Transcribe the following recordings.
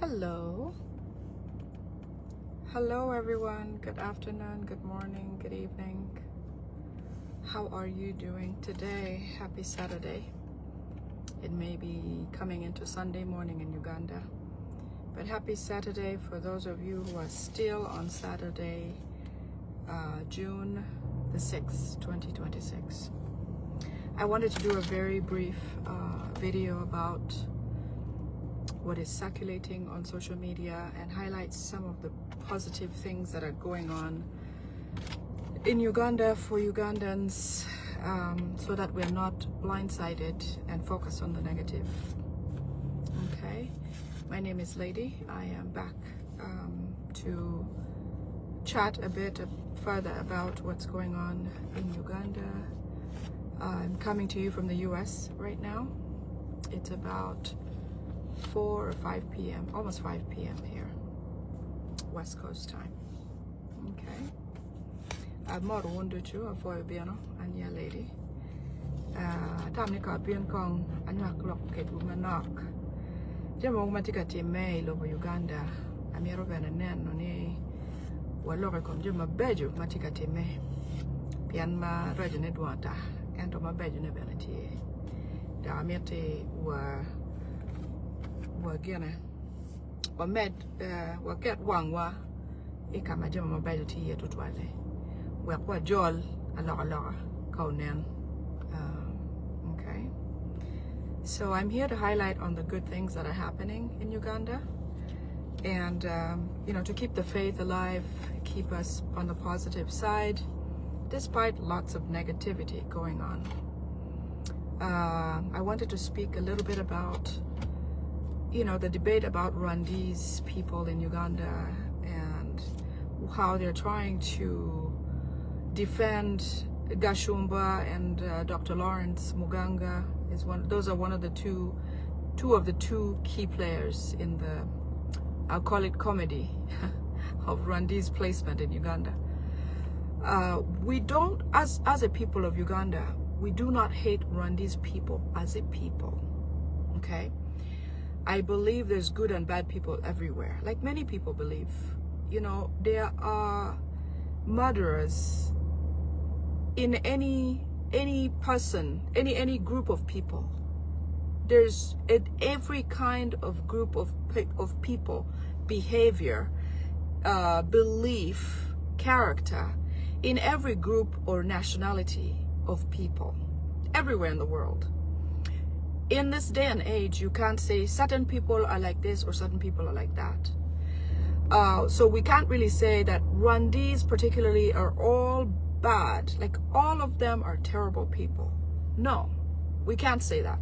Hello. Hello everyone. Good afternoon, good morning, good evening. How are you doing today? Happy Saturday. It may be coming into Sunday morning in Uganda, but happy Saturday for those of you who are still on Saturday, June the 6th, 2026. I wanted to do a very brief video about what is circulating on social media and highlight some of the positive things that are going on in Uganda for Ugandans, so that we're not blindsided and focus on the negative. Okay, my name is Lady. I am back to chat a bit further about what's going on in Uganda. I'm coming to you from the US right now. It's about 4 or 5 p.m., almost 5 p.m. here, West Coast time. Okay. I'm more wondered to avoid being and your lady. Tammy got being kong and knock lock it woman knock. Jamo matika mail over Uganda. I'm here over and then on a wallow come Juma beju matika me. Pianma Reginald Water and on my bed in a vanity. Damete were gonna or med get one wa ikama jama mobile ti yetu twale we kwa jol ala kaunen. Okay, so I'm here to highlight on the good things that are happening in Uganda, and to keep the faith alive, keep us on the positive side despite lots of negativity going on. I wanted to speak a little bit about the debate about Rwandese people in Uganda and how they're trying to defend Gashumba and Dr. Lawrence Muganga those are one of the two of the two key players in the, I'll call it comedy of Rwandese placement in Uganda. We don't, as a people of Uganda, we do not hate Rwandese people as a people, okay? I believe there's good and bad people everywhere, like many people believe. There are murderers in any person, any group of people. There's every kind of group of people, behavior, belief, character, in every group or nationality of people, everywhere in the world. In this day and age, you can't say certain people are like this or certain people are like that. So we can't really say that Rwandese particularly are all bad, like all of them are terrible people. No, we can't say that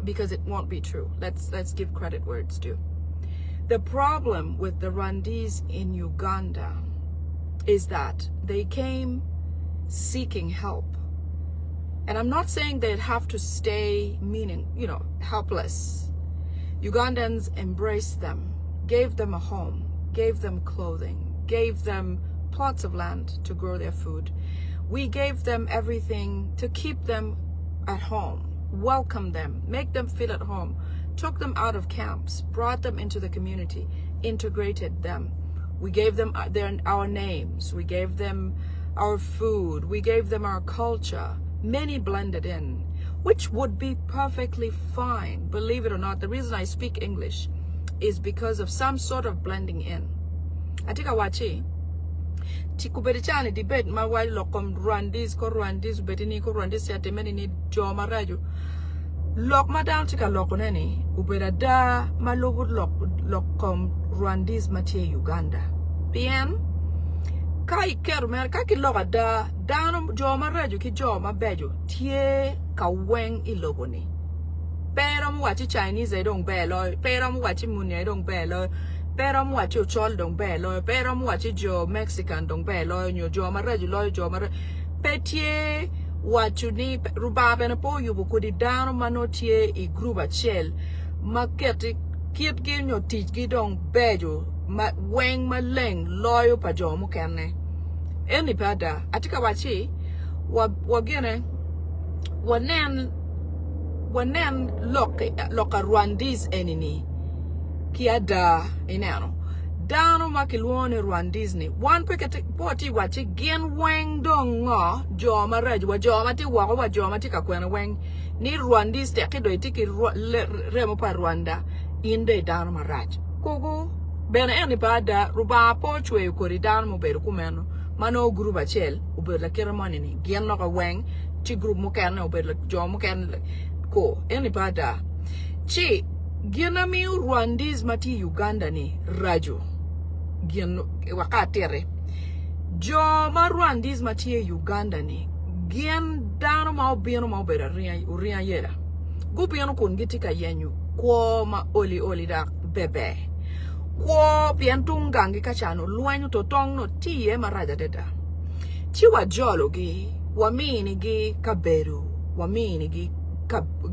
because it won't be true. Let's give credit where it's due. The problem with the Rwandese in Uganda is that they came seeking help. And I'm not saying they'd have to stay helpless. Ugandans embraced them, gave them a home, gave them clothing, gave them plots of land to grow their food. We gave them everything to keep them at home, welcome them, make them feel at home, took them out of camps, brought them into the community, integrated them. We gave them our names, we gave them our food, we gave them our culture. Many blended in, which would be perfectly fine. Believe it or not, the reason I speak English is because of some sort of blending in. Atika wachi tikuberichani debate ma wai lokom Rwandese betini ko Rwandese atemeni ni joma raju lok madam tika lokoneni ubera da malobu lokom Rwandese matie Uganda bien kai kermer ka ki loga da dano joma raju ki joma bejo tie ka weng iloboni pero mu wachi Chinese dong belo pero mu wachi munya dong belo pero mu wachi chol dong belo pero mu wachi jo Mexican dong belo nyo joma raju lo joma petie wachu ni rubabe na po yubu kudi dano manotie I gruba chel market kit gi nyo tich gi dong bejo ma weng ma leng loyo pa jomu kenne eni pada atika wachi wagene wanen loka Rwandese enini kia da inano dano makilwone Rwandese ni one pekete poti wachi gen weng dongo joma rej wa joma ti wako wa joma ti kakwena weng ni Rwandese te kido itiki remo pa Rwanda inde dano maraj kugu bena eni bada ruba pochwe kori dano mo beru kumeno mano group achel uber la keremoni ni gen no ka weng ti group mo kerne uber la joma kerne ko eni bada chi gina mi Rwandese mati Uganda ni rajo gin wakatere joma Rwandese mati Uganda ni gin dano ma obino ma obera ria yera gubino kun gitika yenyu kwa ma oli da bebe kwa piantungangi kachano luenyu totong no tiye maraja deda chiwa jolo gi wamini gi kaberu wamini gi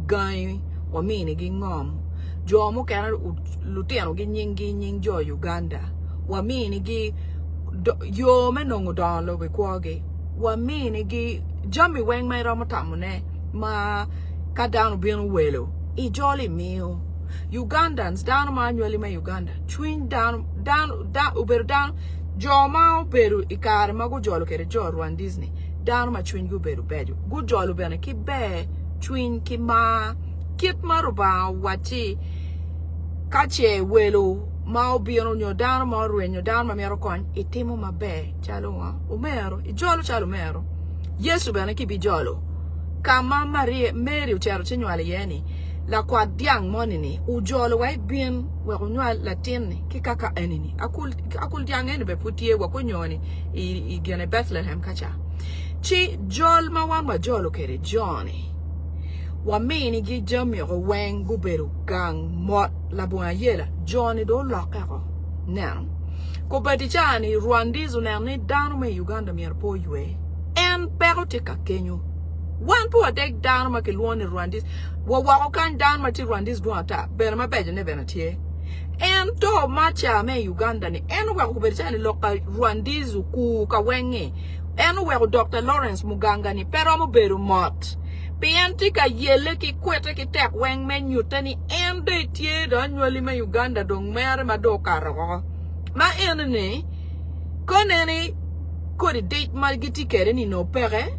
gai wamini gi ngom jomo kana lutiano gi nying jo Uganda wamini gi yo menongo don lo be kwage wamini gi jami weng mai ramo tamune ma kadano bien welo I jolly meal Ugandans down manually ma Uganda twin down uber down joma beru ikare mago jolo kere jo Rwandese ni down ma twin gu beru bedu gu jolo bene ki be twin ki ma kit maruba wati kache welo ma obiano nyo down ma ruenyo down ma mero kon itimo mabe chalo wa umero ijolo chalo mero Yesu bene ki bi jolo kama Mary uchero chenywale yeni la kwa diang monini ujolo wai bien we kunywal latini kikaka enini akul diang eni be putie wa kunyoni I gene Bethlehem kacha chi jol ma wan wa jolo kere Johnny wa mini gi jami ro weng guberu gang mot la buya yela Johnny do lokero nan ko badichani Rwandese ni dano me Uganda mier po yue en perotika kenyu one poor take down ma kilwoni Rwandese wa kan down ma ti Rwandese do ata ber ma beje ne benatie en to macha me Uganda ni en wa ko berchani local Rwandese ku ka wenge en wa Dr. Lawrence Muganga ni pero mo beru mot pianti ka yele ki kwete ki tek weng men yutani en de tie do nyoli me Uganda dong mere ma do karo ma en ni koneni ko de date ma giti kere ni no pere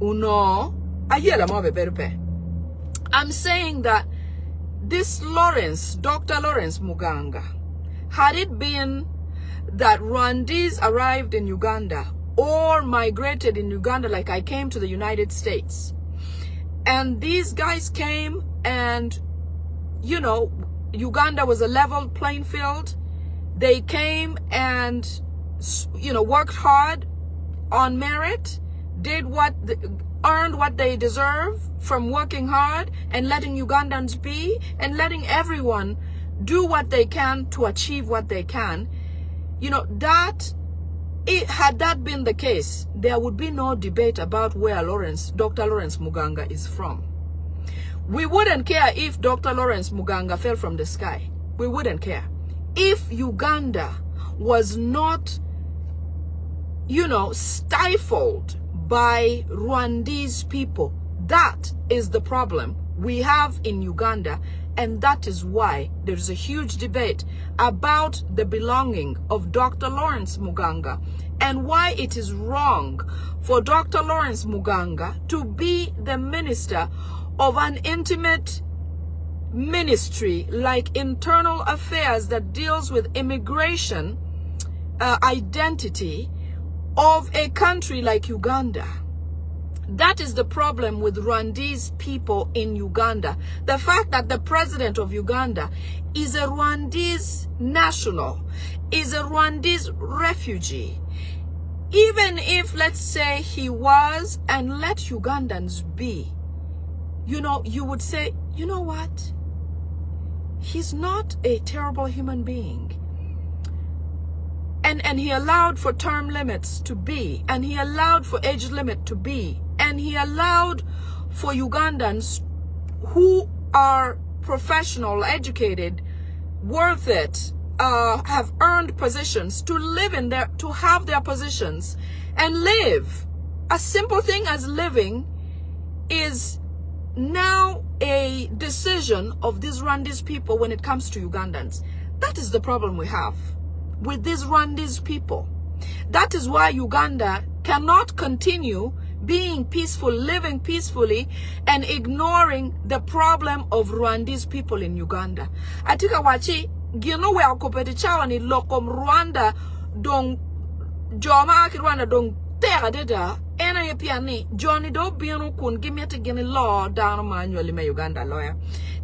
uno ayela mo be berupe I'm saying that this Dr. Lawrence Muganga, had it been that Rwandese arrived in Uganda or migrated in Uganda like I came to the United States, and these guys came and, you know, Uganda was a level playing field. They came and, you know, worked hard on merit, earned what they deserve from working hard and letting Ugandans be and letting everyone do what they can to achieve what they can. You know, had that been the case, there would be no debate about where Dr. Lawrence Muganga is from. We wouldn't care if Dr. Lawrence Muganga fell from the sky. We wouldn't care. If Uganda was not, you know, stifled by Rwandese people, that is the problem we have in Uganda, and that is why there's a huge debate about the belonging of Dr. Lawrence Muganga and why it is wrong for Dr. Lawrence Muganga to be the minister of an intimate ministry like internal affairs that deals with immigration identity of a country like Uganda. That is the problem with Rwandese people in Uganda. The fact that the president of Uganda is a Rwandese national, is a Rwandese refugee. Even if, let's say, he was, and let Ugandans be, you know, you would say, you know what? He's not a terrible human being. And he allowed for term limits to be, and he allowed for age limit to be, and he allowed for Ugandans who are professional, educated, worth it, have earned positions to live in their, to have their positions and live. A simple thing as living is now a decision of these Rwandese people when it comes to Ugandans. That is the problem we have with these Rwandese people. That is why Uganda cannot continue being peaceful, living peacefully, and ignoring the problem of Rwandese people in Uganda. Atika wachi, gino we akopeti chawa ni lokom Rwanda dong joma aki Rwanda dong tega deda ena ye piani Johnny do binu kun gimete gini law down manually me Uganda lawyer.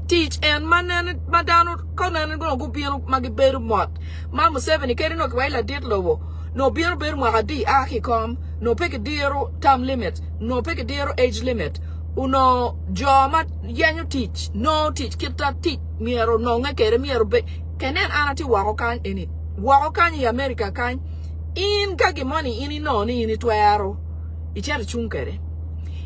Teach and manan madano konan go binu magiberu mot. Mamu 7 keri no kwaila dit lowo. No binu beru magadi aki kom. No pick a dear term limit. No pick a dear age limit. Uno joma yanyu teach. No teach. Kita teach. Miero no ngakere miero be. Kenen anati warokan ini. Warokan yi America kan. In kagi money ini no ni ini tuero. Ichere chunkere.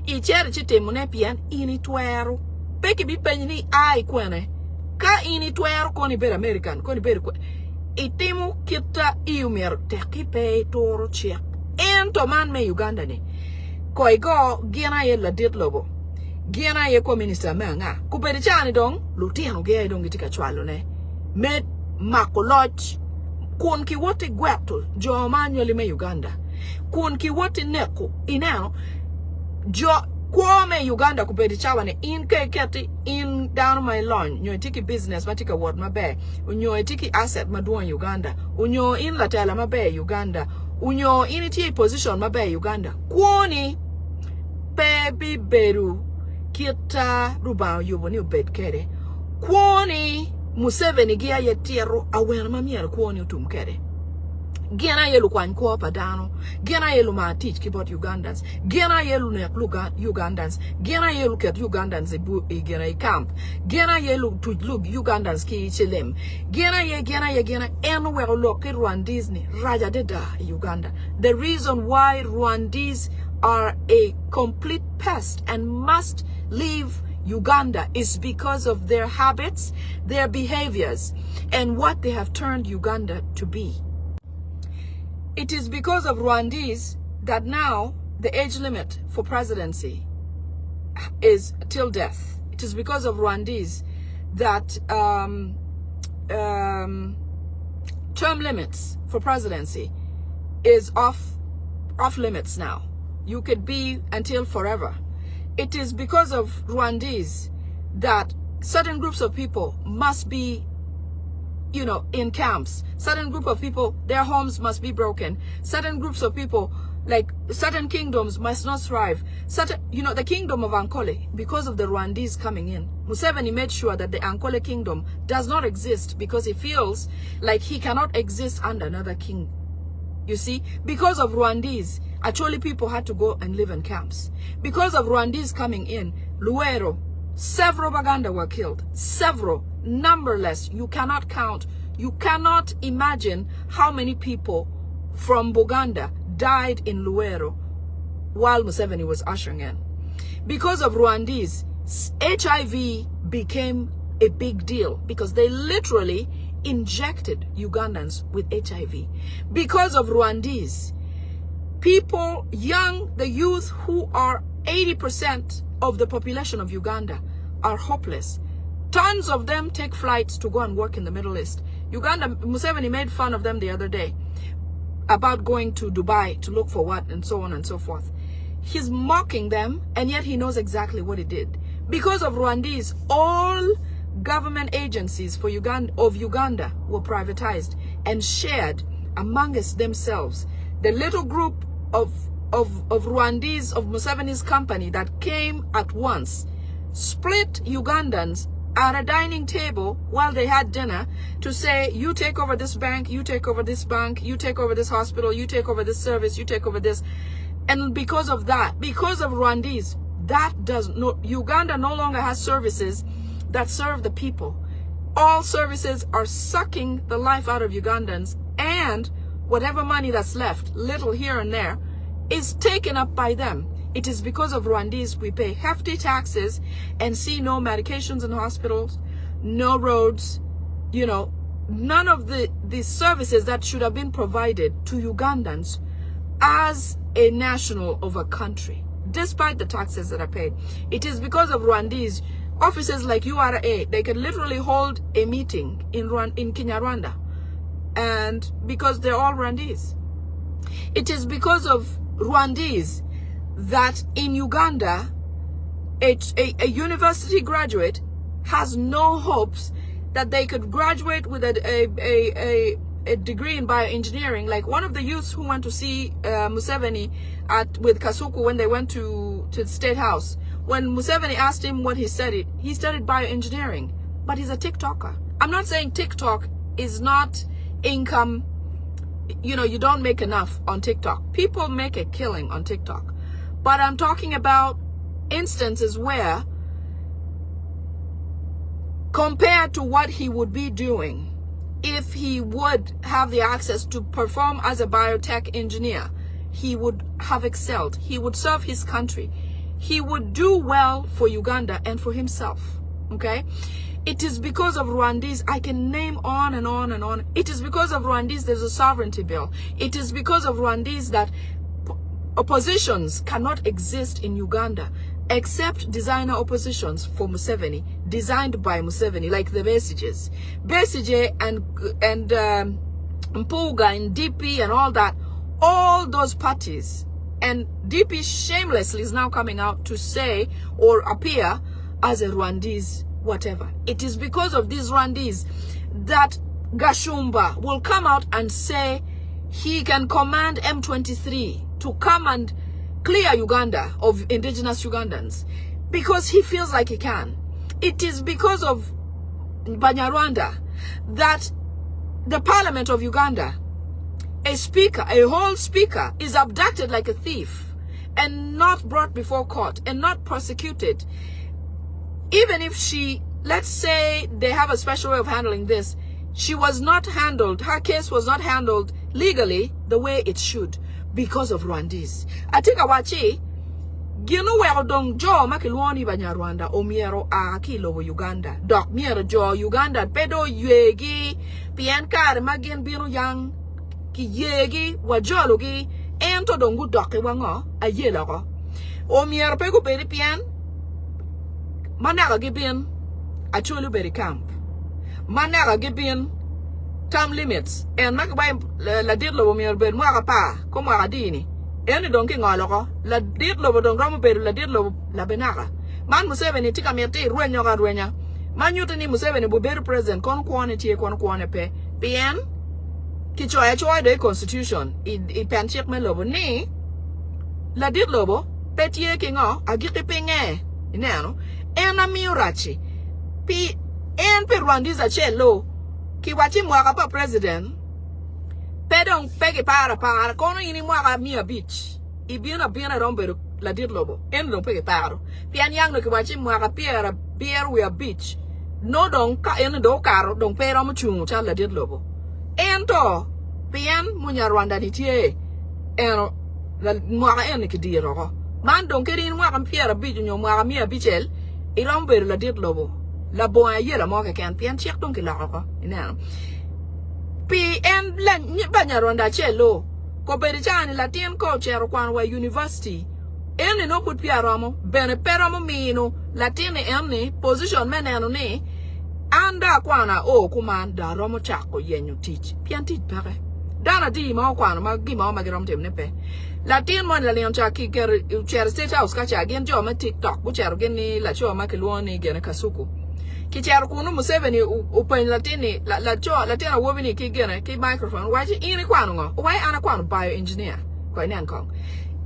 Ichere chite mune pian ini tuero. Peki bi penyi ni ai kwene. Ka ini tuero koni ber American. Koni ber kwe. Itimu kita iu miero. Teki pay toro check. En to man me Uganda ni. Koi go gina ye la dit lobo. Gina ye ko minister me nga. Kupedi chani dong. Lutiano ge dong itika chwalo ne. Med makoloch. Kun ki wote gweto. Jo manually me Uganda. Kun ki wote neko. Inano. Jo kwa me Uganda kupedi chawane. In ke keti. In down my lawn. Nyo tiki business. Matika word mabe. Unyo tiki asset maduan Uganda. Unyo in latela mabe Uganda. Unyo initi position mabe Uganda. Kwoni baby beru kita ruba yubo ni ubed kere. Kwoni Museveni gia yetiero awena mamiere kwoni utumkere. Gena yelu kwa nko padano. Gena yelu ma teach about Ugandans. Gena yelu ne Ugandans. Gena yelu ket Ugandans gena camp. Gena yelu to look Ugandans ki chilem. Gena anywhere look Rwandese ni raja deda Uganda. The reason why Rwandese are a complete pest and must leave Uganda is because of their habits, their behaviors, and what they have turned Uganda to be. It is because of Rwandese that now the age limit for presidency is till death. It is because of Rwandese that term limits for presidency is off limits now. You could be until forever. It is because of Rwandese that certain groups of people must be, you know, in camps. Certain group of people, their homes must be broken. Certain groups of people, like certain kingdoms must not thrive. Certain, you know, the kingdom of Ankole, because of the Rwandese coming in, Museveni made sure that the Ankole kingdom does not exist because he feels like he cannot exist under another king. You see, because of Rwandese, actually people had to go and live in camps. Because of Rwandese coming in, Luero, several Baganda were killed. Several, numberless. You cannot count. You cannot imagine how many people from Buganda died in Luero while Museveni was ushering in. Because of Rwandese, HIV became a big deal because they literally injected Ugandans with HIV. Because of Rwandese, people, the youth who are 80% of the population of Uganda are hopeless. Tons of them take flights to go and work in the Middle East. Uganda, Museveni made fun of them the other day about going to Dubai to look for what and so on and so forth. He's mocking them, and yet he knows exactly what he did. Because of Rwandese, all government agencies for Uganda were privatized and shared amongst themselves. The little group of Rwandese, of Museveni's company that came at once, split Ugandans at a dining table while they had dinner to say, you take over this bank, you take over this bank, you take over this hospital, you take over this service, you take over this. And because of that, because of Rwandese, Uganda no longer has services that serve the people. All services are sucking the life out of Ugandans, and whatever money that's left, little here and there, is taken up by them. It is because of Rwandese we pay hefty taxes and see no medications in hospitals, no roads, you know, none of the services that should have been provided to Ugandans as a national of a country, despite the taxes that are paid. It is because of Rwandese offices like URA, they can literally hold a meeting in Kinyarwanda, and because they're all Rwandese. It is because of Rwandese that in Uganda, a university graduate has no hopes that they could graduate with a degree in bioengineering. Like one of the youths who went to see Museveni with Kasuku when they went to the State House, when Museveni asked him what he studied bioengineering, but he's a TikToker. I'm not saying TikTok is not income. You know, you don't make enough on TikTok. People make a killing on TikTok. But I'm talking about instances where, compared to what he would be doing if he would have the access to perform as a biotech engineer, he would have excelled. He would serve his country. He would do well for Uganda and for himself. Okay? It is because of Rwandese. I can name on and on and on. It is because of Rwandese there's a sovereignty bill. It is because of Rwandese that oppositions cannot exist in Uganda except designer oppositions for Museveni, designed by Museveni, like the Besige and Mpuga and DP and all that, all those parties. And DP shamelessly is now coming out to say or appear as a Rwandese whatever. It is because of these Rwandese that Gashumba will come out and say he can command M23 to come and clear Uganda of indigenous Ugandans because he feels like he can. It is because of Banyarwanda that the parliament of Uganda, a whole speaker, is abducted like a thief and not brought before court and not prosecuted. Even if she, let's say they have a special way of handling this, she was not handled, her case was not handled legally the way it should because of Rwandese. I think awachi, gino wero dong jo makilwoni Banyarwanda o miero a kilo wo Uganda. Dok miero jo Uganda pedo yegi pien kare magin bino yang ki yegi wajologi ento dongu doke wango a yeloko. O miero pego pedi pien Managa gibin a chulu berry camp. Managa gibin term limits. And makabay la dirlo mi ben mwaka pa como adini. Eni donki ngoloko la dirlo don ramu beru la dirlo la benaga. Man Museveni tika miete ruenya ga ruenya. Man yutani Museveni bu beru president kon kwane tie kon kwane pe. Bien kichoya choy de constitution I pen check me lobo ni la dirlo pe tie kingo agite penge. Inano ena miurachi pi en pe Rwandese chelo ki wachi mwaka pa president pedong pege para kono ini mwaka mia beach ibina rombe la dir lobo en dong pege paro pian yang no ki wachi mwaka piera beer we beach no dong ka en do karo dong pero mo chung cha la dir lobo en to pian munya Rwanda ditie en la mwaka en ki diro man dong kerin mwaka piera beach nyo mwaka mia bichel Iromber la dir lobo la boya yela mo ka kan pian chek don ki la ko ina pi en la ni Banyarwanda chelo ko beri chani la tien ko chero kwan wa university en no put piaromo bene peromo mino la tien en position meneno ni anda kwana o kuman da romo chako yenyu teach pian teach pare dana di ma kwana ma gi ma girom temne pe la tien mon la leon chaki cher State House ka cha gen jo ma TikTok bu cher gen ni la cho ma kilwoni gen Kasuku ki cher kunu Museveni upen la tini la cho la tena wobini ki gen ki microphone wa ji ini kwanu ngo wa ana kwanu bioengineer ko inen kong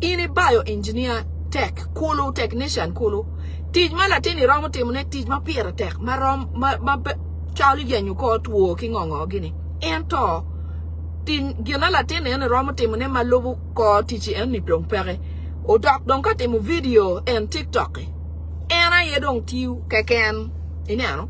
ini bioengineer tech kulu technician kulu tij ma la tini romo timne tij ma piera tech ma rom ma chali genyu ko tuo ki ngongo gini ento tin gina la tene en romo timne malobu ko tichi en ni plong pere o dok don ka temu video en TikTok ena ye don tiu keken inano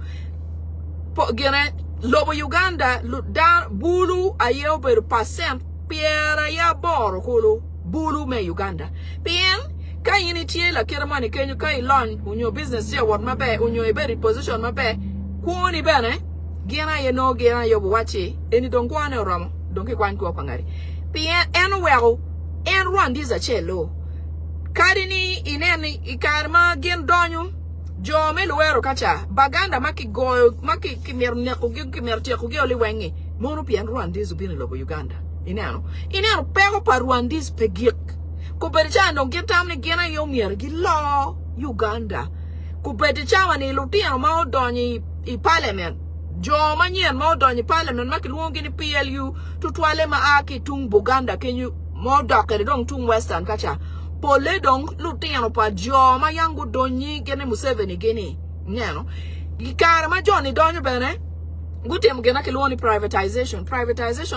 po gina lobo Uganda da bulu ayo per percent piera ya boro kulu bulu me Uganda pien ka yini tie la kermani kenyu kai lon unyo business ya what mabe unyo e very position mabe kuoni bene gina ye no gina yo wachi eni don kwane romo donke kwan ko pangari pien en wego en Rwandese chelo karini ineni ikarma gen donyo Jo me luero kacha baganda maki go maki kimer ne ko kimer tie ko oli wengi mono pian Rwandese bin lobo Uganda inano pego pa Rwandese pegik ko bercha no getam ne gena yo mier gi lo Uganda ko bercha wani lutino ma odonyi I parliament jo manyen ma odonyi parliament maki luongi ni PLU tutwale ma aki tung Buganda kenyu mo dokere dong tung western kacha pole dong lutino pa jo ma yangu donyi gene Museveni gene nyano gikara ma joni donyo bene gutem gena ke luoni privatization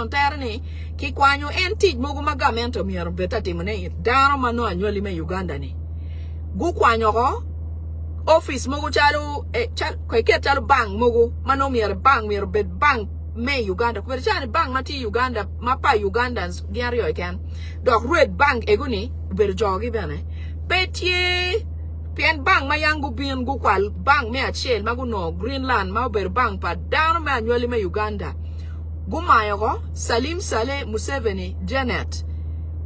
terni ki kwanyo enti mogu magamento miero beta timone dano mano anywali me Uganda ni gu kwanyo ko office mogu chalu chalo bank mogu mano miero bet bank me Uganda ko chani bank mati Uganda mapa Ugandans giario ken dok red bank eguni ber jogi bene petie pien bank ma yangu bien gu kwal bank me achiel magu no Greenland ma ber bank pa dano me anywali me Uganda gu mayo ko Salim Saleh Museveni Janet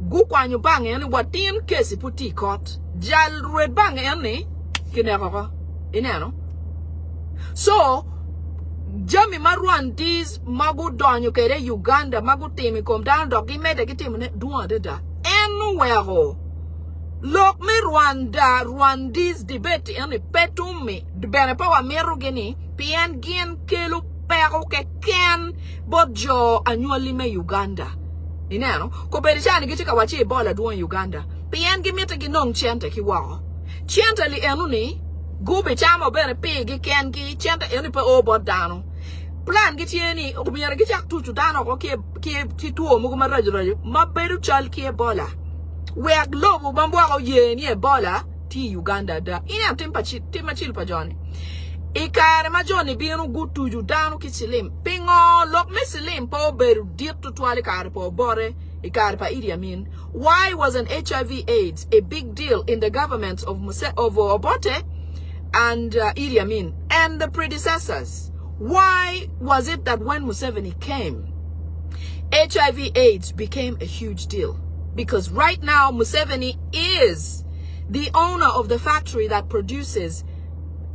gu kwanyo bank eni watin kesi puti court jal red bank eni kineko ko ineno so Jami Rwandese magu donyo kere Uganda magu timi kom dan dog imede kitimi ne duande da anywhere look me Rwandese debate any petum me the bene pa meru geni pien gien kelu pero ke ken bojo annually me Uganda ineno ko berishani gitika wachi bola duon Uganda pien gimete ginong chente ki wa chente li enuni gube chama bere pigi ken ki chente eni pa obo dano plan gi tieni o biere gi chak tutu dano ko ki tuo mo ma rajurajo ma beru chal ki ebola we globo bambo ko yeni ebola ti Uganda da ina tempa chil pa joni ikare ma joni bienu gutuju dano ki silim pingo lok misilim po beru dit to twale kare po bore ikare pa Idi Amin. Why wasn't HIV AIDS a big deal in the government of Obote and Idi Amin and the predecessors? Why was it that when Museveni came, HIV AIDS became a huge deal? Because right now Museveni is the owner of the factory that produces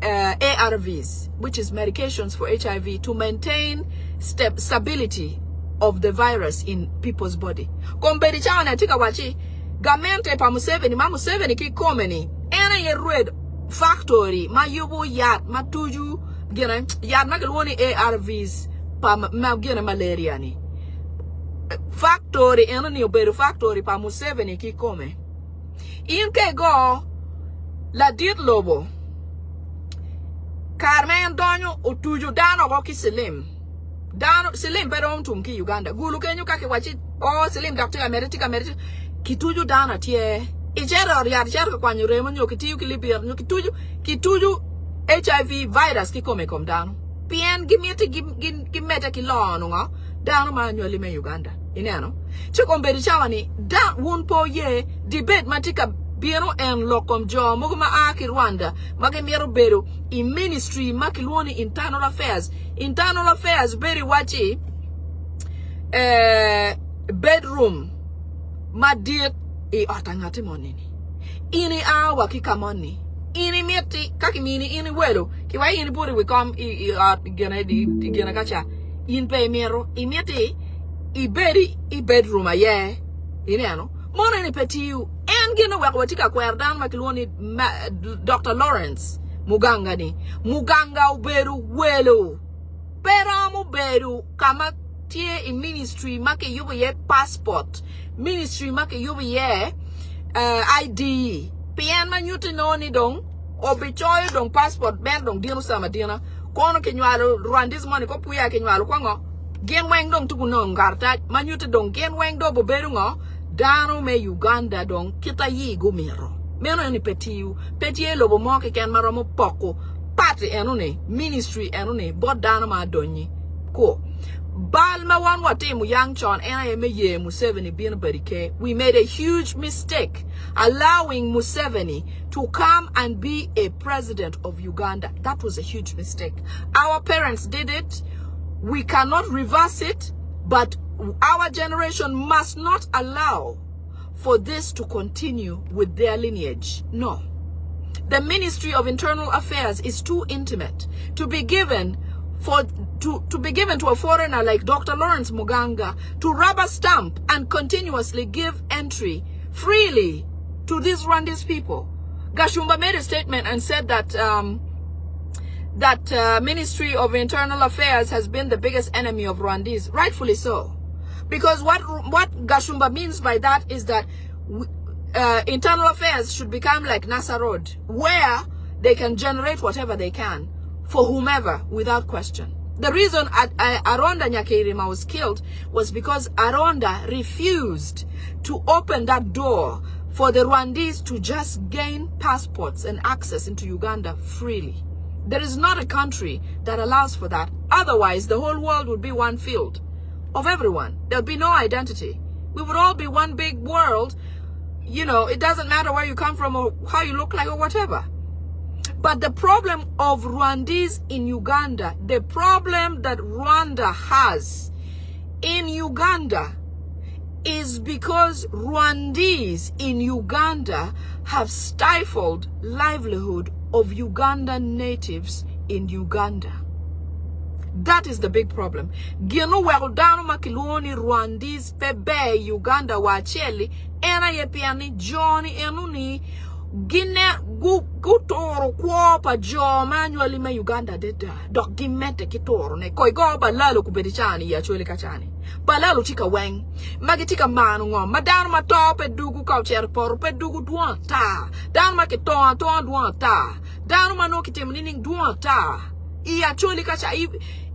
ARVs, which is medications for HIV, to maintain stability of the virus in people's body. Komberi chawa na tika wachi gamente pa Museveni ki komeni ena ye red factory ma yubu yat ma tuju gena yat ma gelwoni ARVs pa ma gena malaria ni factory ena ni oberu factory pa Museveni ki kome inke go la dit lobo Carmen donyo utuju dano go ki Dano silim pero mtumki Uganda. Gulu kenyu kake wachi silim daktika Amerika kituju dana tie. Ijera oriari chero kwa nyuremo nyo kitiyu kilibir nyo kituju HIV virus kikome kom dano. Pien gimete kilonu nga dano manyo lime Uganda. Ineno. Choko mbedi chawani da wunpo ye debate matika bieno en lokom jo muguma aki Rwanda mage miero beru in ministry makilwoni internal affairs very wachi bedroom madiet atangati monini ini awa kikamoni ini mieti kakimini ini welo kiwa ini buri we come gena kacha in pay miero imieti i bedroom aye ineno mona ni petiu en gina watika kwerdan makilwoni Dr. Lawrence Muganga uberu welo pero mu beru kama tie in ministry make yubu ye passport ministry make yubu ye ID pien manyuti noni dong obichoyo dong passport ben dong dino sama dina kono kenywalo Rwandese money ko puya kenywalo kwango gen weng dong tukuno ngarta manyuti dong gen weng do boberu ngo dano me Uganda dong kita yi gumiro meno ni petie lobo moke ken maromo poko party enune ministry enune bod dano ma donyi ko balma wan watemu young chon ena ye Museveni bin barike we made a huge mistake allowing Museveni to come and be a president of Uganda. That was a huge mistake. Our parents did it. We cannot reverse it, but our generation must not allow for this to continue with their lineage. No. The Ministry of Internal Affairs is too intimate to be given to a foreigner like Dr. Lawrence Muganga to rubber stamp and continuously give entry freely to these Rwandese people. Gashumba made a statement and said that Ministry of Internal Affairs has been the biggest enemy of Rwandese, rightfully so. Because what Gashumba means by that is that internal affairs should become like Nasa Road, where they can generate whatever they can for whomever without question. The reason Aronda Nyakairima was killed was because Aronda refused to open that door for the Rwandese to just gain passports and access into Uganda freely. There is not a country that allows for that. Otherwise, the whole world would be one field of everyone. There'll be no identity. We would all be one big world. You know, it doesn't matter where you come from or how you look like or whatever. But the problem of Rwandese in Uganda, the problem that Rwanda has in Uganda is because Rwandese in Uganda have stifled livelihood of Ugandan natives in Uganda. That is the big problem. Gino weldano makiloni Rwandese pebe Uganda wacheli ena yepiani Johnny enuni gine gutoro kwa jo manually me Uganda deda dok gimete kitoro ne koi go balalo kubedichani ya chwele kachani balalo chika weng magitika manu ngom madano matope dugu kaucher por pe dugu duanta dan makiton ton duanta dan mano kitemnining duanta iya chwele kacha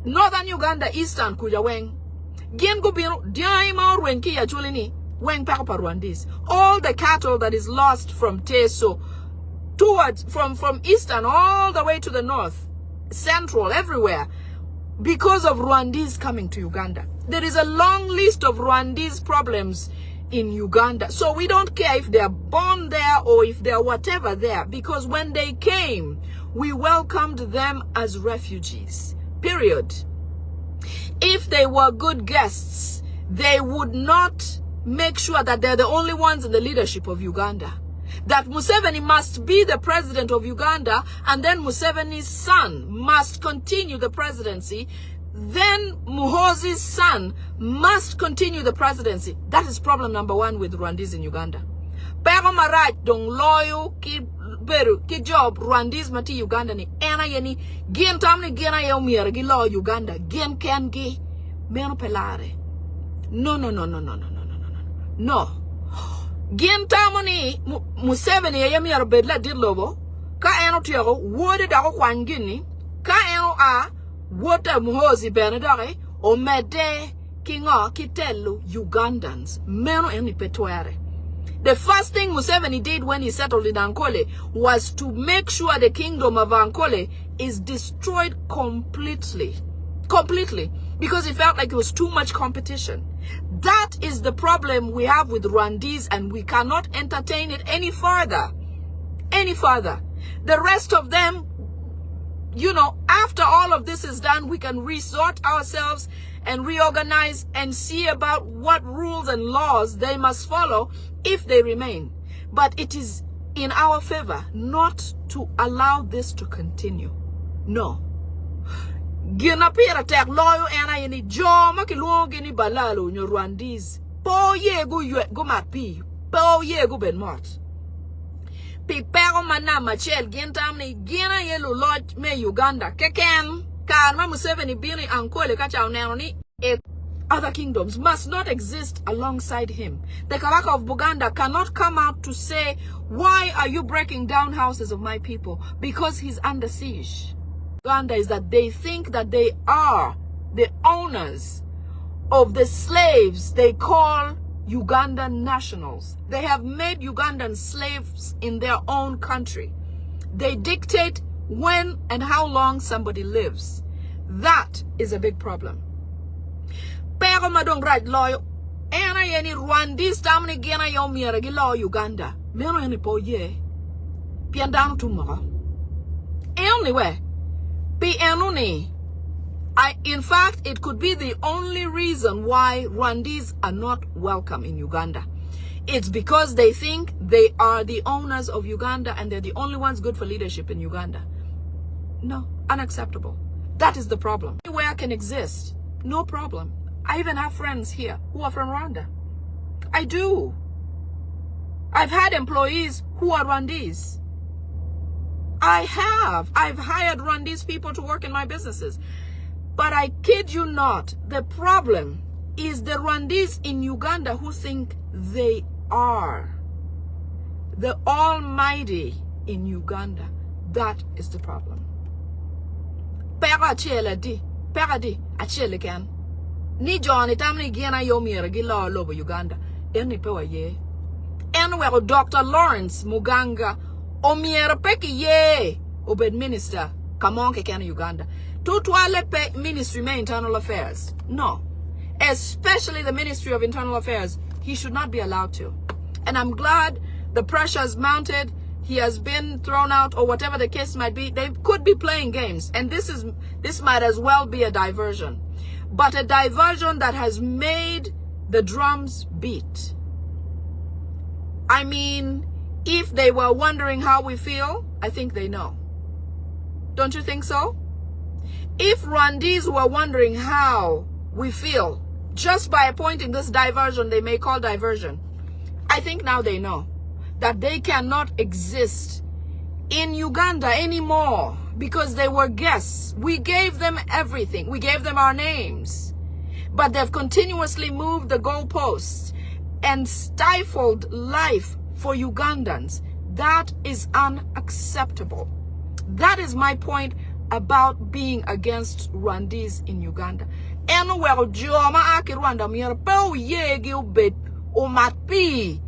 Northern Uganda, Eastern kuja weng. Gien go bino diaima or wenki ya chwele ni weng pako pa Rwandese. All the cattle that is lost from Teso towards from Eastern all the way to the north, Central, everywhere, because of Rwandese coming to Uganda. There is a long list of Rwandese problems in Uganda. So we don't care if they are born there or if they are whatever there, because when they came, we welcomed them as refugees. Period. If they were good guests, they would not make sure that they're the only ones in the leadership of Uganda. That Museveni must be the president of Uganda, and then Museveni's son must continue the presidency. Then Muhoozi's son must continue the presidency. That is problem number one with Rwandese in Uganda. Pero marat dong loyo ki job Rwandese mati Uganda ni ena yeni gen tamni gena ya umiere gi lo Uganda gen ken gi meno pelare. No. Gen tamoni Museveni ya miere bedla dilobo ka eno tiago wode dago kwangini ka eno a wota Muhoozi benedare o mede kingo kitelu Ugandans meno eni petwere. The first thing Museveni did when he settled in Ankole was to make sure the kingdom of Ankole is destroyed completely. Completely. Because he felt like it was too much competition. That is the problem we have with Rwandese, and we cannot entertain it any further. Any further. The rest of them, you know, after all of this is done, we can resort ourselves and reorganize and see about what rules and laws they must follow if they remain. But it is in our favor not to allow this to continue. No. Gina pira tek loyo ena yeni joma ki luongi ni balalo nyo Rwandese. Po ye go mapi. Po ye go ben mort. Pi pero mana machel gintam ni gina yelu lodge me Uganda. Keken karma Museveni bini Ankole kacha ni other kingdoms must not exist alongside him. The Kabaka of Buganda cannot come out to say, why are you breaking down houses of my people? Because he's under siege. Uganda is that they think that they are the owners of the slaves they call Ugandan nationals. They have made Ugandan slaves in their own country. They dictate when and how long somebody lives. That is a big problem. Pero madong right law ena yeni Rwandese tamni gena yo miere gi law Uganda. Meno yeni po ye. Piandano tomorrow. Anyway, PNUNI. In fact, it could be the only reason why Rwandese are not welcome in Uganda. it's because they think they are the owners of Uganda and they're the only ones good for leadership in Uganda. No, unacceptable. That is the problem. Anywhere can exist, no problem. I even have friends here who are from Rwanda. I do. I've had employees who are Rwandese. I've hired Rwandese people to work in my businesses. But I kid you not, the problem is the Rwandese in Uganda who think they are the almighty in Uganda. That is the problem. Peradi achele kan. Ni Johnny tamni giana yomiere gila lobo Uganda. Eni pewa ye. Enwero Dr. Lawrence Muganga omiere peki ye obed minister kamonke kan Uganda. Tutwale pe ministry me internal affairs. No. Especially the Ministry of Internal Affairs. He should not be allowed to. And I'm glad the pressure is mounted. He has been thrown out or whatever the case might be. They could be playing games. And this might as well be a diversion. But a diversion that has made the drums beat. I mean, if they were wondering how we feel, I think they know. Don't you think so? If Rwandese were wondering how we feel, just by appointing this diversion they may call diversion, I think now they know that they cannot exist in Uganda anymore because they were guests. We gave them everything. We gave them our names. But they've continuously moved the goalposts and stifled life for Ugandans. That is unacceptable. That is my point about being against Rwandese in Uganda. Anywhere Joma Aki Rwanda mir po yegi ubed umapi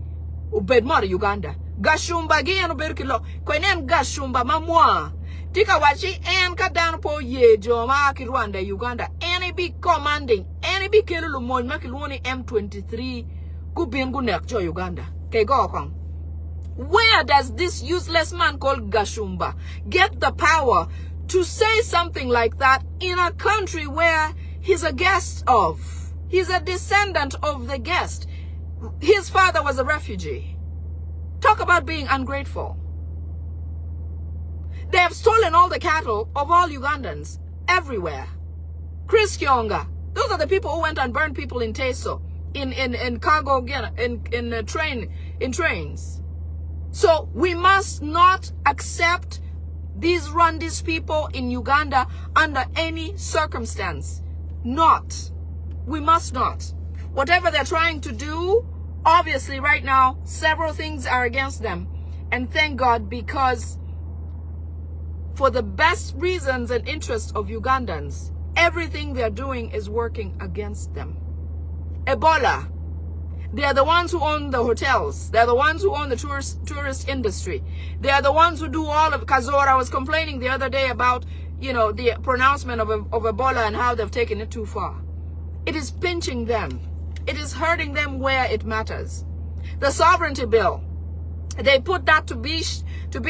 ubed mara Uganda. Gashumba gi anu berkilo kwenen gashumba mamwa. Tika wachi en kadan po ye Joma Aki Rwanda Uganda. Any be commanding, any be kelulu mon makiluni M23 kubin gunek jo Uganda. Kego kong. Where does this useless man called Gashumba get the power to say something like that in a country where he's a guest of? He's a descendant of the guest. His father was a refugee. Talk about being ungrateful. They have stolen all the cattle of all Ugandans everywhere. Chris Kyonga, those are the people who went and burned people in Teso, in cargo, in trains. So we must not accept these Rwandese people in Uganda under any circumstance. Not. We must not. Whatever they're trying to do, obviously right now, several things are against them. And thank God, because for the best reasons and interests of Ugandans, everything they're doing is working against them. Ebola. They are the ones who own the hotels. They're the ones who own the tourist industry. They are the ones who do all of Kazora. I was complaining the other day about, the pronouncement of Ebola and how they've taken it too far. It is pinching them. It is hurting them where it matters. The sovereignty bill, they put that to be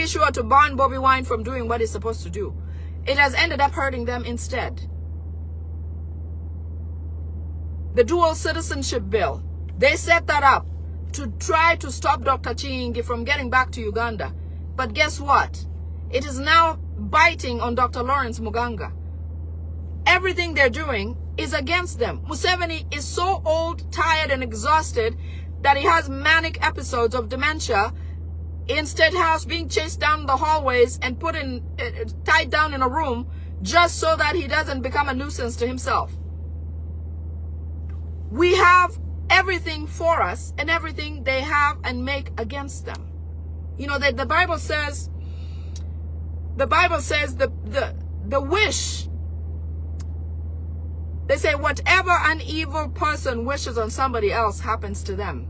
sure to ban Bobby Wine from doing what he's supposed to do. It has ended up hurting them instead. The dual citizenship bill, they set that up to try to stop Dr. Chingi from getting back to Uganda. But guess what? It is now biting on Dr. Lawrence Muganga. Everything they're doing is against them. Museveni is so old, tired, and exhausted that he has manic episodes of dementia in State House, being chased down the hallways and tied down in a room just so that he doesn't become a nuisance to himself. We have everything for us and everything they have and make against them. That the Bible says the wish, they say whatever an evil person wishes on somebody else happens to them.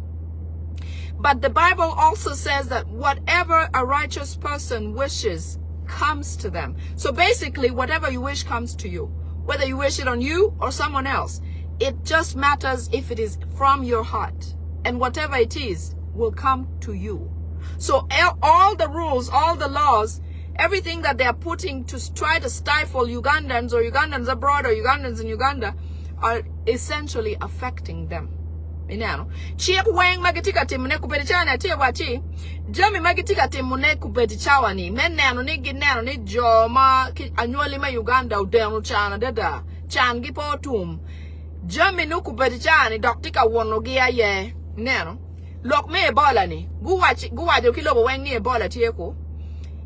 But the Bible also says that whatever a righteous person wishes comes to them. So basically, whatever you wish comes to you, whether you wish it on you or someone else. It just matters if it is from your heart. And whatever it is will come to you. So all the rules, all the laws, everything that they are putting to try to stifle Ugandans or Ugandans abroad or Ugandans in Uganda are essentially affecting them. inano chiep weng magitika timune kubedi chana tie wachi jami magitika timune kubedi chawani meneno ni gineno ni joma anywali ma Uganda udenu chana dada changi potum jami no kubedi chani doktika wonogia ye neno lok me ebola ni guwajo kilobo weng ni ebola tieko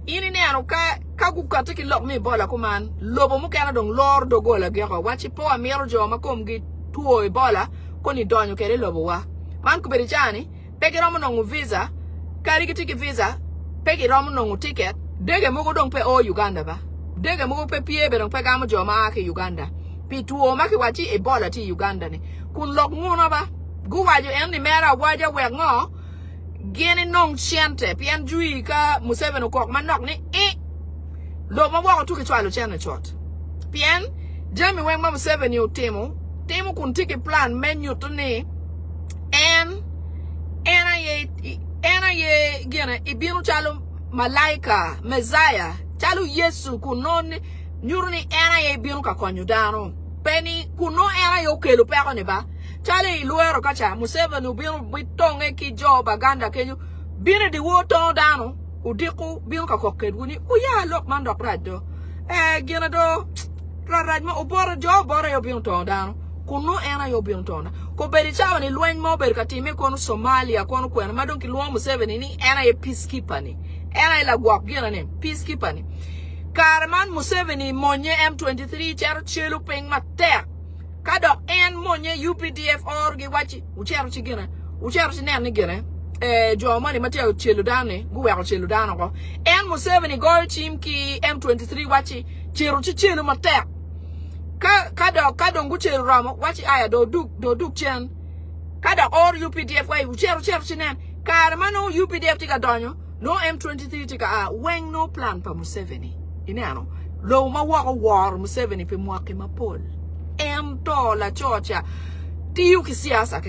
ini neno ka gukatiki lok me ebola kuman lobo mukena dong lor dogola gero wachi po amiro joma komgi tuo ebola koni donyo kere lobo wa man kubedi chani pegi romo nongu visa kari kitiki visa pegi romo nongu ticket dege mugo dong pe o Uganda ba dege mugo pe piebe dong pe gamo joma ake Uganda pi tuo maki wachi ebola ti Uganda ni kun lok nguno ba guwajo en ni mera waja wek ngo gene nong chiente pien jui ka Museveni kok manok ni lo ma wako tuki chwalo chene chot pien jami wek ma Museveni utimo kun tiki plan menu to ni ena ye gene ibinu chalo malaika mezaya chalo Yesu kunon nyuruni ena ye ibinu ka konyo dano peni kuno ena ye okelo peko ni ba chale iluero kacha Museveni ubinu bitonge ki joba ganda kenyu bine di woto dano udiku binu ka kokedwuni uya lok mandok rado gene do rarajma ubora jo bora yo binu to dano kuno ena yo binu to ko beri chawa ni lwen mo beri katime kono Somalia kono kwena madon ki luo Museveni ni ena ye peacekeeper ni ena ila guak gina ni peacekeeper ni Karman Museveni monye M23 chero chelu peng matek kado en monye UPDF orgi wachi uchero chigina uchero chinen ni gina jo mani matia chelu dane guweko chelu dane ko en Museveni go chim ki M23 wachi chelu matek kado nguchelu ramo wachi aya do duk chen kada or UPDF wai uchero chinen Karmano UPDF tika donyo no M23 tika weng no plan pa Museveni inano lo ma wako war Museveni pe mwake mapol to la chocha tiyu ki siasa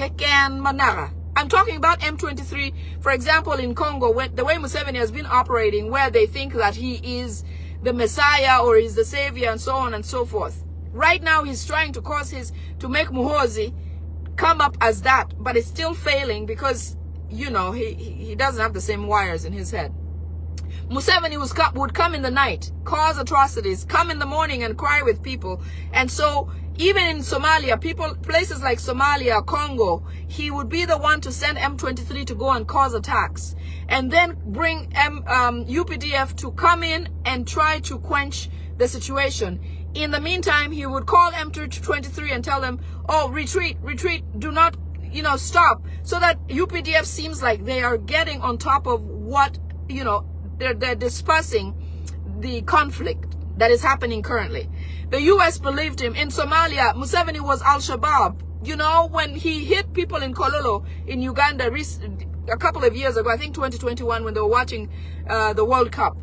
keken manara. I'm talking about M23, for example, in Congo, when the way Museveni has been operating, where they think that he is the Messiah or is the Savior and so on and so forth. Right now, he's trying to to make Muhoozi come up as that, but it's still failing because, you know, he doesn't have the same wires in his head. Museveni would come in the night, cause atrocities, come in the morning and cry with people. And so even in Somalia, places like Somalia, Congo, he would be the one to send M23 to go and cause attacks. And then bring UPDF to come in and try to quench the situation. In the meantime, he would call M23 and tell them, oh, retreat, do not, stop. So that UPDF seems like they are getting on top of what, they're dispersing the conflict that is happening currently. The U.S. believed him. In Somalia, Museveni was Al-Shabaab. When he hit people in Kololo in Uganda a couple of years ago, I think 2021, when they were watching the World Cup,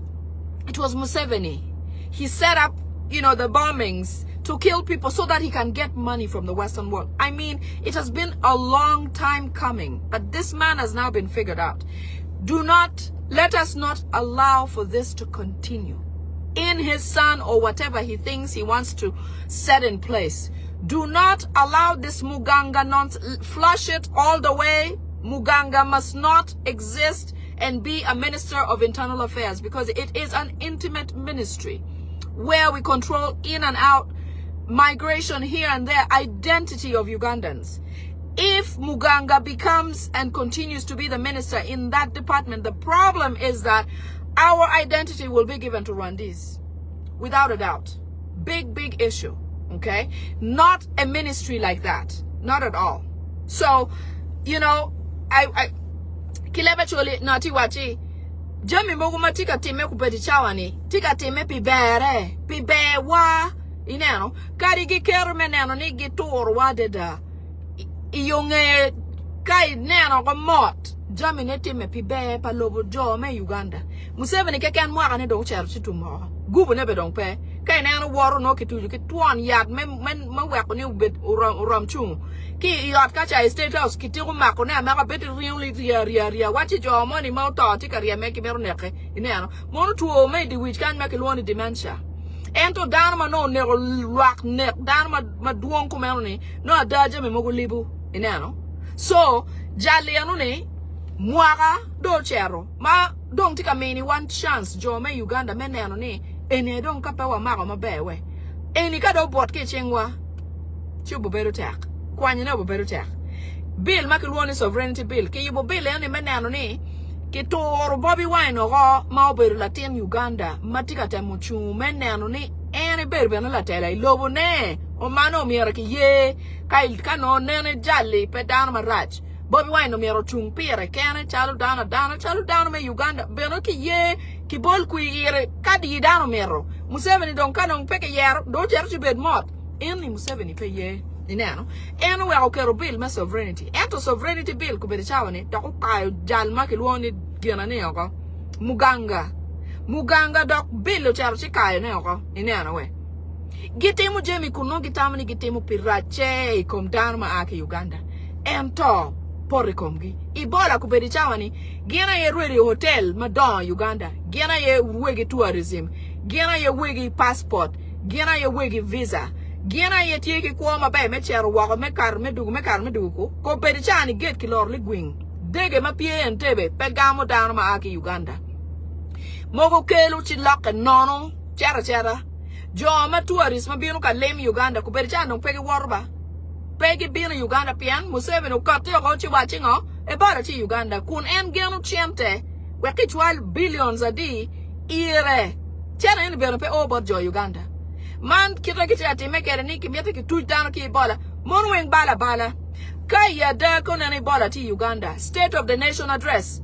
it was Museveni. He set up, the bombings to kill people so that he can get money from the Western world. I mean, it has been a long time coming, but this man has now been figured out. Let us not allow for this to continue in his son or whatever he thinks he wants to set in place. Do not allow this Muganga nonsense. Flush it all the way. Muganga must not exist and be a minister of internal affairs, because it is an intimate ministry where we control in and out, migration here and there, identity of Ugandans. If Muganga becomes and continues to be the minister in that department, the problem is that our identity will be given to Rwandese. Without a doubt. Big issue. Okay? Not a ministry like that. Not at all. So, I kilebecholi na tiwachi jami moguma tika time kupeti chawani tika time pibewa kari gikerme neno ni gitur wadeda iyonge kai neno ko mot jami ne time pibe pa lobo jo me Uganda Museveni keken mwaka ne do chero chitumo gubu ne be don pe kai neno woro no kituju kitwan yad men weko ni ubet uram chung ki yot ka cha state house kitiku mako ne amaka beti ria wachi jo money mo to tika ria me ki meru neke mono tuo me di which kan make luoni dementia. ento dana ma no nego luak nek dana ma duong kumeno ni no adaja me mogo libu inano so jale anu ne muaga do chero ma dong tika mini one chance jo me Uganda meneno ni ene dong kapewa mago mabewe eni ka do bot ke chengwa chubo beru tak kwanye na bo beru tak bill makilwoni sovereignty bill ke yibo bill ene meneno ni ke toro Bobby Wine ogo ma oberu latin Uganda matika temo chu meneno ni ene beru beno latela ilobo ne o mano miera ki ye kai kano nene jali pe dana marach Bobby Wine no miero chung pire kene chalu dana me Uganda beno ki ye ki bol kui ire kadi dana miero Museveni don kanong peke yer do cherchi bed mot eni Museveni pe ye inano eno we okero bill ma sovereignty eto sovereignty bill ku bede chawani to ko kayo jal ma ki luoni gena ne oko muganga dok bill cherchi kayo ne oko inano we gitemu jemi kuno gitamani gitemu pirache kom dana ma ake Uganda ento porikomgi ibola ku bede chawani gena ye rweri hotel madon Uganda gena ye wegi tourism gena ye wegi passport gena ye wegi visa gena ye tieki kwa mabe me chero wago me kar me dugu ko bedi chani get kilor li gwing dege ma pie entebe pegamo dano ma ake Uganda mogo kelu chi lock nono chera jo ma tourist ma binu ka lem Uganda ko bedi chani pegi warba pegi binu Uganda pian Museveni no kate ko chi wachingo e bara chi Uganda kun en genu chiente we kichwal billions a di ire chena en benu pe obo jo Uganda man kita ati mekere ni kimyete ki tujdano ki bola monweng bala kaya da kona ni bola ti Uganda state of the nation address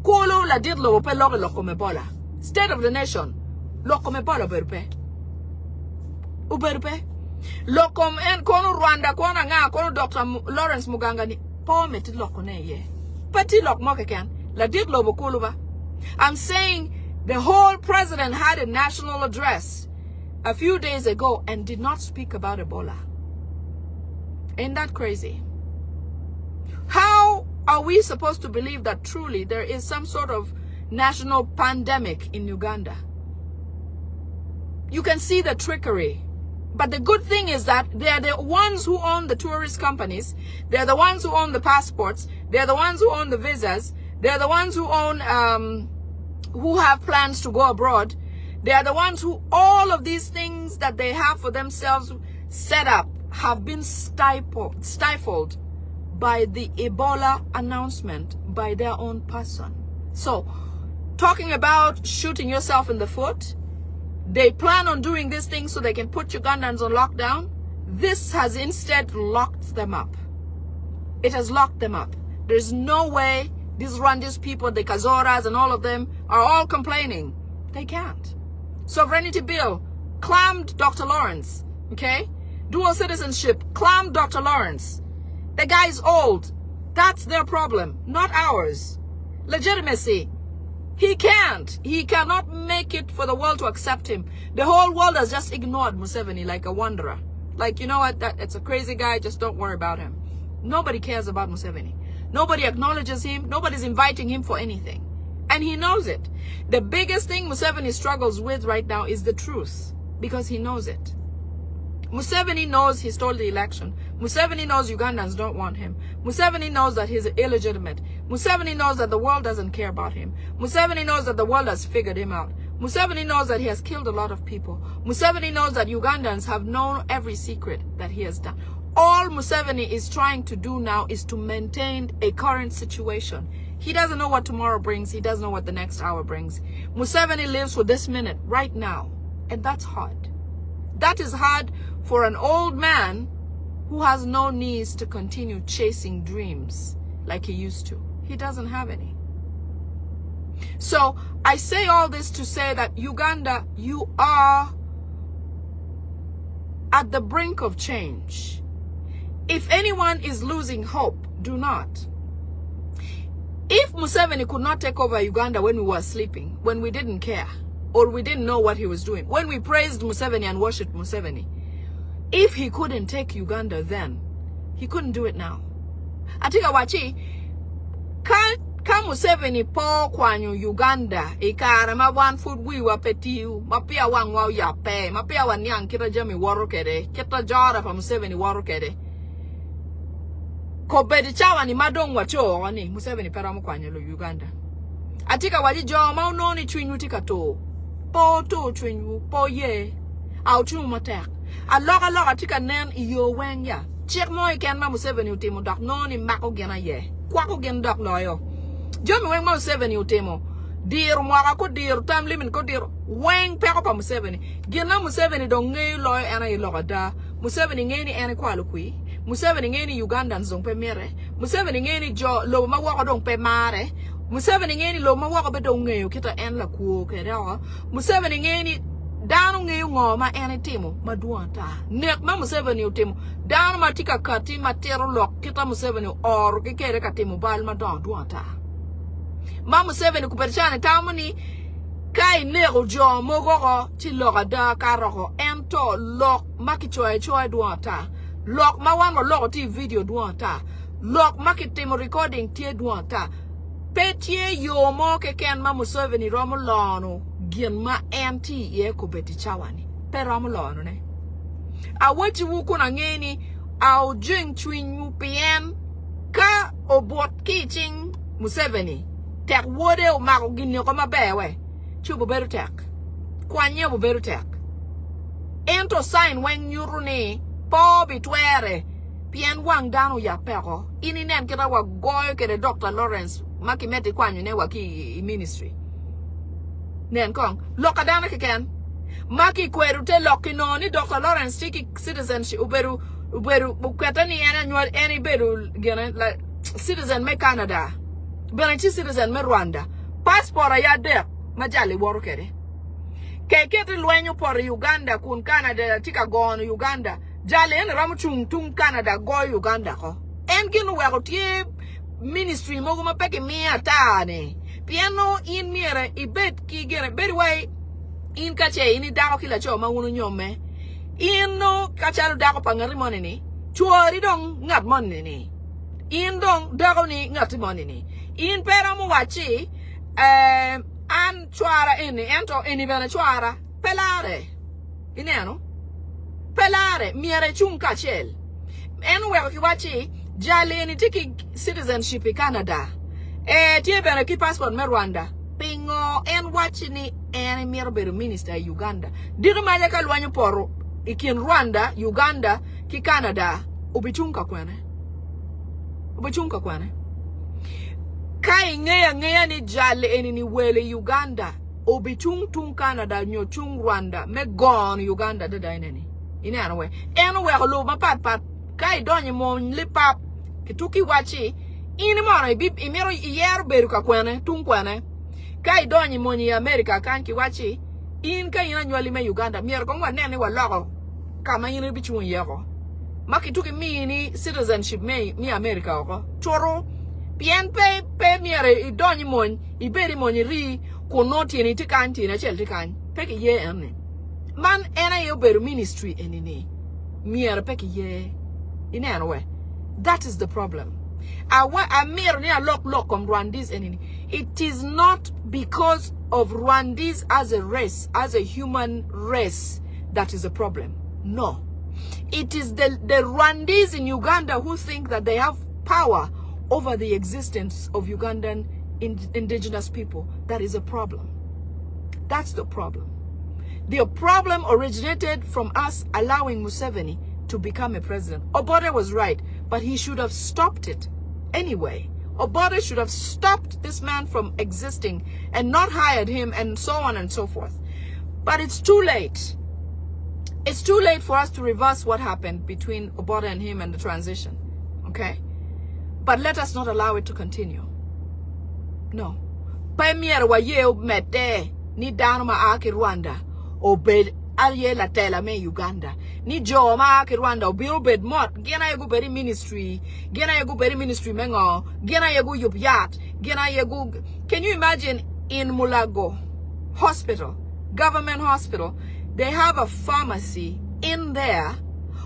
kulu la dirlo pe loko me bola state of the nation loko me bola berpe uberpe lokom en kono Rwanda kono nga kono Dr. Lawrence Muganga ni po meti loko ne ye pati lok moke kan la dirlo bo kulu ba I'm saying the whole president had a national address a few days ago and did not speak about Ebola. Ain't that crazy? How are we supposed to believe that truly there is some sort of national pandemic in Uganda? You can see the trickery. But the good thing is that they're the ones who own the tourist companies. They're the ones who own the passports. They're the ones who own the visas. They're the ones who own, who have plans to go abroad. They are the ones who all of these things that they have for themselves set up have been stifled by the Ebola announcement by their own person. So, talking about shooting yourself in the foot, they plan on doing these things so they can put Ugandans on lockdown. This has instead locked them up. It has locked them up. There's no way these Rwandese people, the Kazoras and all of them, are all complaining. They can't. Sovereignty bill, clammed Dr. Lawrence, okay? Dual citizenship, clammed Dr. Lawrence. The guy's old. That's their problem, not ours. Legitimacy. He can't. He cannot make it for the world to accept him. The whole world has just ignored Museveni like a wanderer. Like, you know what, it's a crazy guy, just don't worry about him. Nobody cares about Museveni. Nobody acknowledges him. Nobody's inviting him for anything. And he knows it. The biggest thing Museveni struggles with right now is the truth. Because he knows it. Museveni knows he stole the election. Museveni knows Ugandans don't want him. Museveni knows that he's illegitimate. Museveni knows that the world doesn't care about him. Museveni knows that the world has figured him out. Museveni knows that he has killed a lot of people. Museveni knows that Ugandans have known every secret that he has done. All Museveni is trying to do now is to maintain a current situation. He doesn't know what tomorrow brings. He doesn't know what the next hour brings. Museveni lives for this minute, right now. And that's hard. That is hard for an old man who has no knees to continue chasing dreams like he used to. He doesn't have any. So I say all this to say that Uganda, you are at the brink of change. If anyone is losing hope, do not. If Museveni could not take over Uganda when we were sleeping, when we didn't care, or we didn't know what he was doing, when we praised Museveni and worshipped Museveni, if he couldn't take Uganda then, he couldn't do it now. Atika wachi, Kamu 70 po kwanyu Uganda ikara ma 1 foot wi wa petiu ma pia wang wa ya pe ma pia wan yang kita jami waro kede kita jara pa 70 waro kede ko bedi chawa ni madong wa cho ni 70 pera mo kwanyu lo Uganda atika waji jo ma no ni twinyu tika to po to twinyu po ye au tu matek aloga atika nen iyo wen ya chek mo iken ma 70 utimo dak no ni mako gena ye kwa ko gen dak loyo Jomi weng ma 7 utemo dir mwaka ko dir time limit ko dir weng peko pa 7 gina 7 do ngey loy ana I logada 7 ngey ni ene kwalo kui 7 ngey ni Uganda nzong pe mere 7 ngey ni jo lo ma wako dong pe mare 7 ngey ni lo ma wako be do ngey kita en la kuo ke dawa 7 ngey ni dano ngey ngo ma ene timo maduanta nek ma 7 utemo dano ma tika kati ma tero lok kita 7 or ke kere katimo bal ma don duanta Mama 7 kuperchane tamani kai nego jo mogogo ti loga da karoko ento lok maki choy duanta lok mawan lok ti video duanta lok maki timo recording ti duanta petie yo mo ke ken Mama 7 romo lono gien ma enti ye kubeti chawani pe romo lono ne awati wuku na ngeni au jing twin UPN ka obot kitching 7 tek wode o mako ginyo ko mabewe chubo beru tek kwanye bo beru tek ento sign when yurune po bitwere pien wang dano ya peko ini nen kita wa goyo ke Dr. Lawrence maki meti kwanyo ne wa ki ministry nen kong loka dana ke ken maki kweru te loki no ni Dr. Lawrence tiki citizenship uberu bukweta ni ena nywa eni beru gena like citizen me Canada Beranchi citizen me Rwanda passport ya de majali woro kere kekete lwenyo por Uganda kun Canada tika gon Uganda jale en ramu tung Canada go Uganda ko en ginu wego tie ministry mogo mapeke mi atane piano in miere ibet ki gere very way in kache ini dako kila cho ma wunu nyome ino kachalu dako pangari monini chuori dong ngat monini in dong dako ni ngat monini in pera mu wachi an chuara ini ento ini bena chuara pelare ineno pelare miere chunka chel en we ki wachi jale ni tiki citizenship in Canada tie bena ki passport me Rwanda pingo en wachi ni en miere beru minister Uganda diru maja ka lwanyo poro ikin Rwanda Uganda ki Canada ubichunka kwane kai ngeya ni jale eni ni wele Uganda obitung Canada nyotung Rwanda me gon Uganda de daineni ine anwe eno we lo ma pat kai donye mo lipap kituki wachi ini mara bib imero yer beru ka kwene tung kwene kai donye mo ni America kan ki wachi in kai ina nywali me Uganda mier ko ngwane ni walogo kama ina bichun yego makituki mini citizenship mi America oko choro Pien pe miere idonyi mon iberi moni ri ko noti ni tikanti na chel tikan peki ye ene man ena yo beru ministry enini miere peki ye ina we that is the problem a miere ni a lock on Rwandese enini it is not because of Rwandese as a race as a human race that is a problem no it is the Rwandese in Uganda who think that they have power over the existence of Ugandan indigenous people. That is a problem. That's the problem. The problem originated from us allowing Museveni to become a president. Obote was right, but he should have stopped it anyway. Obote should have stopped this man from existing and not hired him and so on and so forth. But it's too late. It's too late for us to reverse what happened between Obote and him and the transition. Okay? But let us not allow it to continue. No. Premier wa ye mete ni dano ma aki Rwanda obed alye la tela me Uganda ni jo ma aki Rwanda obiru bed mot gena yegu beri ministry mengo gena yegu yubyat gena yegu. Can you imagine in Mulago hospital, government hospital, they have a pharmacy in there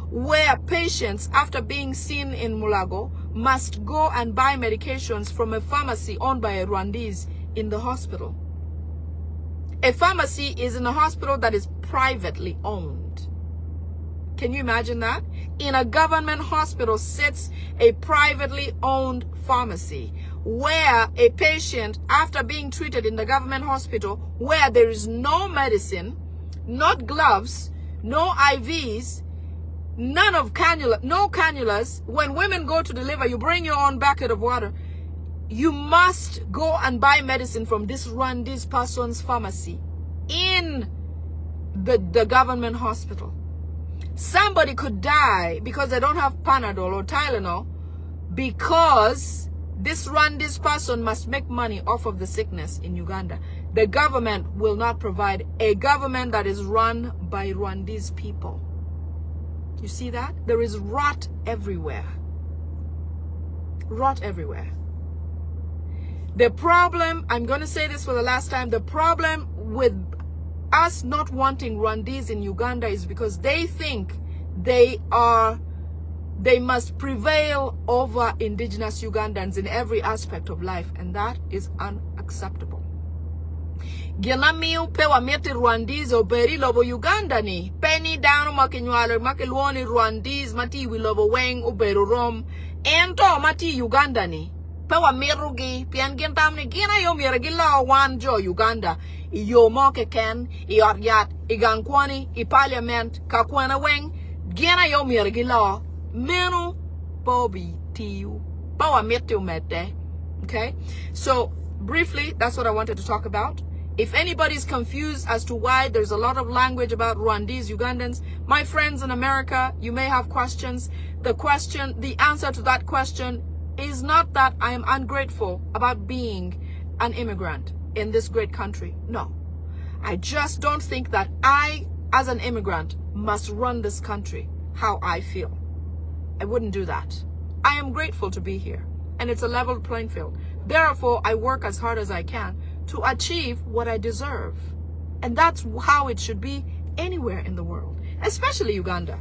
where patients, after being seen in Mulago, must go and buy medications from a pharmacy owned by a Rwandese in the hospital. A pharmacy is in a hospital that is privately owned. Can you imagine that? In a government hospital sits a privately owned pharmacy where a patient, after being treated in the government hospital, where there is no medicine, not gloves, no IVs, none of no cannulas. When women go to deliver, you bring your own bucket of water. You must go and buy medicine from this Rwandese person's pharmacy in the government hospital. Somebody could die because they don't have Panadol or Tylenol because this Rwandese person must make money off of the sickness in Uganda. The government will not provide, a government that is run by Rwandese people. You see that? There is rot everywhere. Rot everywhere. The problem, I'm going to say this for the last time, the problem with us not wanting Rwandese in Uganda is because they think they must prevail over indigenous Ugandans in every aspect of life, and that is unacceptable. Ginamiu pewa meti Rwandese oberi lobo Uganda ni penny down makinwale makilwoni Rwandese mati wilobo weng oberu rom ento mati Uganda ni pewa mirugi pian gintam ni gina yo miragila wan jo Uganda iyo moke ken ioriat igankwani i parliament kakwana weng gina yo miragila menu bobi tiu pewa meti umete. Okay, so briefly, that's what I wanted to talk about. If anybody's confused as to why there's a lot of language about Rwandese Ugandans, my friends in America, you may have questions. The answer to that question is not that I am ungrateful about being an immigrant in this great country. No. I just don't think that I, as an immigrant, must run this country how I feel. I wouldn't do that. I am grateful to be here, and it's a level playing field. Therefore, I work as hard as I can to achieve what I deserve. And that's how it should be anywhere in the world, especially Uganda.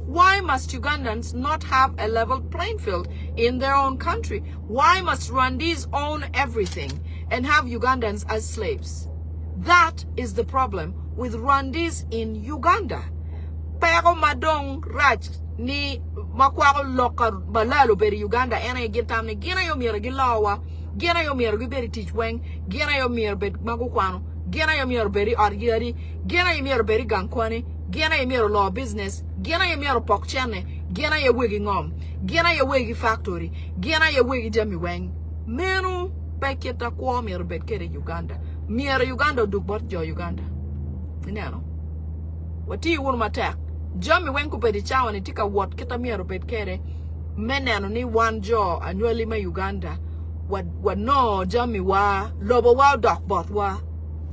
Why must Ugandans not have a level playing field in their own country? Why must Rwandese own everything and have Ugandans as slaves? That is the problem with Rwandese in Uganda. Pero madong raj ni makwaro lokar balalo beri Uganda ena gintam ni gina yo mira gilawa gina yo mira beri teach weng gina yo mira bet magukwano gina yo mira beri argiari gina yo mira beri gankwani gina yo mira law business gina yo mira pokchane gina yo wigi ngom gina yo wigi factory gina yo wigi jami weng menu peketa kwa mira bet kere Uganda mira Uganda dugbot jo Uganda inano wati wun matek Jami wenku pedi chawa ni tika wat kita miero ped kere meneno ni wan jo annually ma Uganda what no jami wa lobo wa dok bot wa.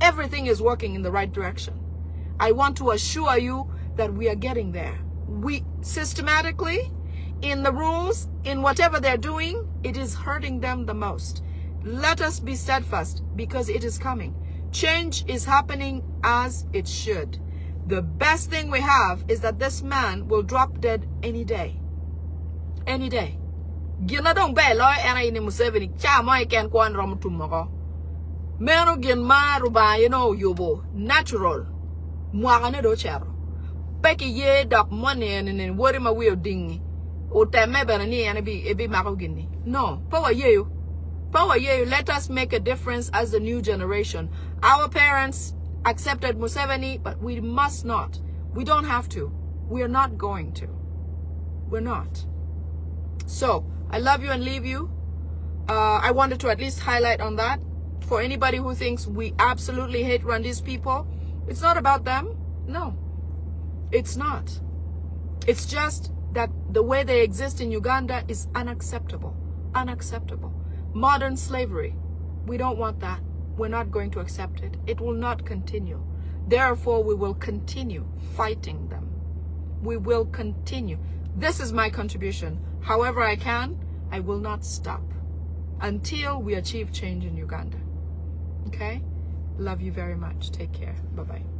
Everything is working in the right direction. I want to assure you that we are getting there. We systematically in the rules, in whatever they're doing, it is hurting them the most. Let us be steadfast because it is coming. Change is happening as it should. The best thing we have is that this man will drop dead any day. Any day. Gina dong be loy ena ini Museveni cha mo iken kwan rom tumogo. Meno gin ma ruba yobo natural. Mwaga ne do chero. Peki ye dak money and worry ma wheel dingy. O teme bena ni ena bi ebi mako gini. No, power ye. Power ye, let us make a difference as the new generation. Our parents accepted Museveni, but we must not. We don't have to. We are not going to. We're not. So, I love you and leave you. I wanted to at least highlight on that. For anybody who thinks we absolutely hate Rwandese people, it's not about them. No, it's not. It's just that the way they exist in Uganda is unacceptable. Unacceptable. Modern slavery. We don't want that. We're not going to accept it. It will not continue. Therefore, we will continue fighting them. We will continue. This is my contribution. However I can, I will not stop until we achieve change in Uganda. Okay? Love you very much. Take care. Bye-bye.